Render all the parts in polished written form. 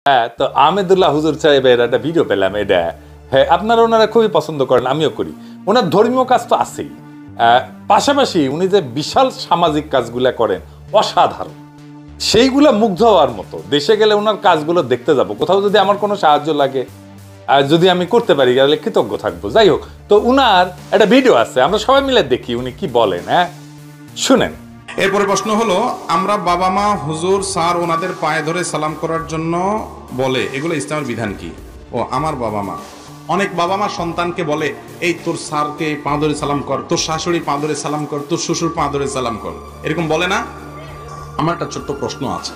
হ্যাঁ, তো আহমেদুল্লাহ হুজুর সাহেবের একটা ভিডিও পেলাম, এটা হ্যাঁ আপনারা ওনারা খুবই পছন্দ করেন, আমিও করি। ওনার ধর্মীয় কাজ তো আছেই, পাশাপাশি উনি যে বিশাল সামাজিক কাজগুলা করেন অসাধারণ, সেইগুলা মুগ্ধ হওয়ার মতো। দেশে গেলে ওনার কাজগুলো দেখতে যাব, কোথাও যদি আমার কোনো সাহায্য লাগে, যদি আমি করতে পারি তাহলে কৃতজ্ঞ থাকবো। যাই হোক, তো উনার একটা ভিডিও আছে, আমরা সবাই মিলে দেখি উনি কি বলেন। হ্যাঁ শুনেন। এরপরে প্রশ্ন হলো, আমরা বাবা মা, হুজুর, স্যার ওনাদের পায়ে ধরে সালাম করার জন্য বলে, এগুলো ইসলামের বিধান কি? ও আমার বাবা মা, অনেক বাবা মা সন্তানকে বলে এই তোর স্যারকে পা ধরে সালাম কর, তোর শাশুড়ি পা ধরে সালাম কর, তোর শ্বশুর পা ধরে সালাম কর, এরকম বলে না? আমার একটা ছোট্ট প্রশ্ন আছে,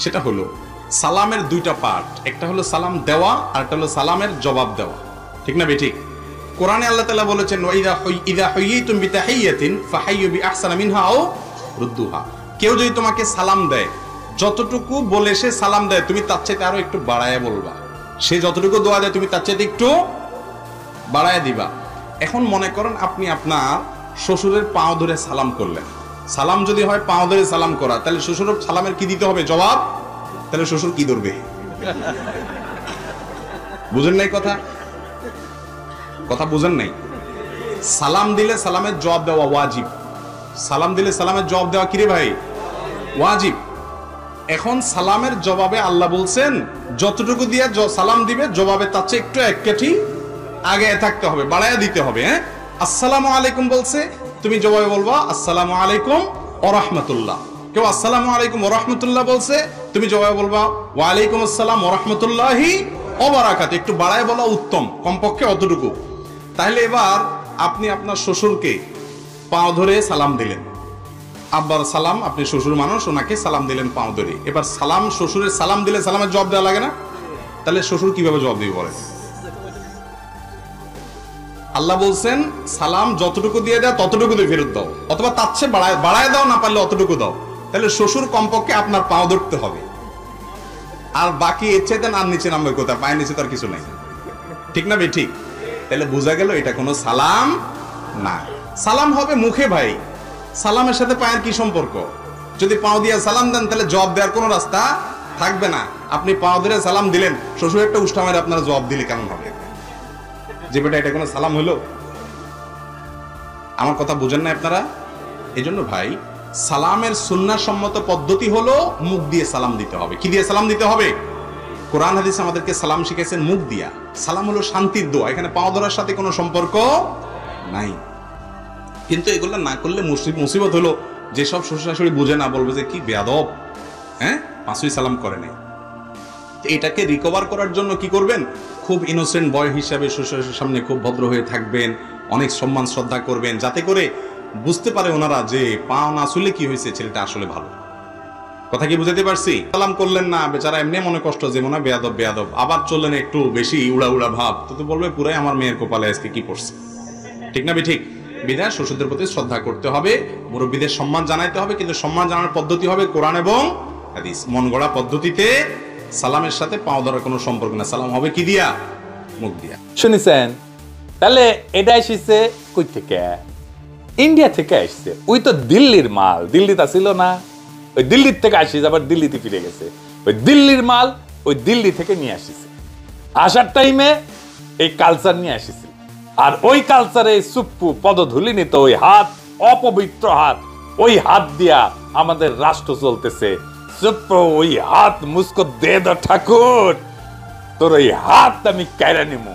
সেটা হলো সালামের দুইটা পার্ট, একটা হলো সালাম দেওয়া আর একটা হলো সালামের জবাব দেওয়া, ঠিক না বেঠিক? কোরআনে আল্লাহ তাআলা বলেছেন ইযা হুয়িতুম বিতাহিয়াতিন ফাহাইয়ু বিআহসানা মিনহা আও রুদ্দুহা। কেউ যদি তোমাকে সালাম দেয়, যতটুকু বলে সে সালাম দেয় তুমি তার চাইতে আরো একটু বাড়ায় বলবা, সে যতটুকু দোয়া দেয় তুমি তার চাইতে একটু বাড়ায় দিবা। এখন মনে করেন আপনি আপনার শ্বশুরের পাও ধরে সালাম করলেন, সালাম যদি হয় পাও ধরে সালাম করা, তাহলে শ্বশুরের সালামের কি দিতে হবে? জবাব। তাহলে শ্বশুর কি ধরবে? বুঝেন নাই কথা? কথা বুঝেন নাই? সালাম দিলে সালামের জবাব দেওয়া ওয়াজিব। সালাম দিলে সালামের জবাব দেওয়া কি রে ভাই? ওয়াজিব। এখন সালামের জবাবে আল্লাহ বলছেন যতটুকু দিয়ে সালাম দিবে জবাবে তার চেয়ে একটু এক কাঠি আগে থাকতে হবে, বাড়ায়া দিতে হবে। হ্যাঁ, আসসালামু আলাইকুম বলছে, তুমি জবাবে বলবা আসসালামু আলাইকুম ওয়া রাহমাতুল্লাহ। কেউ আসসালামু আলাইকুম ওয়া রাহমাতুল্লাহ বলছে, তুমি জবাবে বলবা ওয়া আলাইকুম আসসালাম ওয়া রাহমাতুল্লাহি ওয়া বারাকাতুহু। একটু বাড়ায় বলা উত্তম, কমপক্ষে অতটুকু। তাহলে এবার আপনি আপনার শ্বশুরকে পাও ধরে সালাম দিলেন, আব্বার সালাম, আপনি শ্বশুর মানুষ, ওনাকে সালাম দিলেন পাও ধরে। এবার সালাম, শ্বশুরের সালাম দিলে সালামের জবাব দেওয়া লাগে না? তাহলে শ্বশুর কিভাবে জবাব দিবে বলেন? আল্লাহ বলছেন সালাম যতটুকু দিয়ে দাও ততটুকু দিয়ে ফেরত দাও, অথবা তার চেয়ে বাড়ায় দাও, না পারলে অতটুকু দাও। তাহলে শ্বশুর কমপক্ষে আপনার পাও ধরতে হবে, আর বাকি এর চাইতে আর নিচে নামবে কোথায়? পায়ের নিচে তার কিছু নেই, ঠিক না বে ঠিক? তাহলে বোঝা গেল এটা কোনো সালাম না। সালাম হবে মুখে ভাই, সালামের সাথে পায়ের কি সম্পর্ক? যদি পাও দিয়ে সালাম দেন তাহলে জবাব দেওয়ার কোনো রাস্তা থাকবে না। আপনি পাও ধরে সালাম দিলেন, শ্বশুর একটা উষ্টা মেরে আপনারা জবাব দিলে কেমন হবে? যে বেটা এটা কোনো সালাম হলো? আমার কথা বুঝেন না আপনারা? এই জন্য ভাই সালামের সুন্নাহ সম্মত পদ্ধতি হলো মুখ দিয়ে সালাম দিতে হবে। কি দিয়ে সালাম দিতে হবে? কোরআন হাদিস আমাদেরকে সালাম শিখেছেন মুখ দিয়া। সালাম হলো শান্তির দোয়া, এখানে পাও ধরার সাথে কোনো সম্পর্ক নাই। কিন্তু এগুলো না করলে মুসিবত হলো যেসব শ্বশুর শাশুড়ি বুঝে না, বলবে যে কি বেয়াদব, হ্যাঁ পাঁচই সালাম করে নাই। এটাকে রিকভার করার জন্য কি করবেন? খুব ইনোসেন্ট বয় হিসাবে শ্বশুরের সামনে খুব ভদ্র হয়ে থাকবেন, অনেক সম্মান শ্রদ্ধা করবেন, যাতে করে বুঝতে পারে ওনারা যে পাও না আসলে কি হয়েছে, ছেলেটা আসলে ভালো। কথা কি বুঝাতে পারছি? সালাম করলেন না, বেচারা এমনি মনে কষ্ট যে মনে বেয়াদব বেয়াদব, আবার চললেন একটু বেশি উড়া উড়া ভাব, তো বলবে পুরাই আমার মেয়ের কপালে আজকে কি পড়ছে, ঠিক না ঠিক? বিধায় শ্বশুরদের প্রতি শ্রদ্ধা করতে হবে, মুরব্বীদের সম্মান জানাইতে হবে, কিন্তু সম্মান জানানোর পদ্ধতি হবে কোরআন এবং হাদিস। মন গড়া পদ্ধতিতে সালামের সাথে পাও ধরার কোনো সম্পর্ক না। সালাম হবে কি দিয়া? মুখ দিয়া। শুনেছেন? তাহলে এটা এসেছে কই থেকে? ইন্ডিয়া থেকে আসছে। ওই তো দিল্লির মাল, দিল্লিতে ছিল না, ওই দিল্লির থেকে আসিস, আবার দিল্লিতে ফিরে গেছে। ওই দিল্লির মাল ওই দিল্লি থেকে নিয়ে আসিছে, আসার টাইমে এই কালচার নিয়ে আসিছে। আর ওই কালচারে সুপ্পু পদধূলি নিত, ওই হাত অপবিত্র হাত, ওই হাত দিয়া আমাদের রাষ্ট্র চলতেছে। সুপ্পু ওই হাত মুসকো দে দাও ঠাকুর, তোর ওই হাত আমি কাইরা নিমু।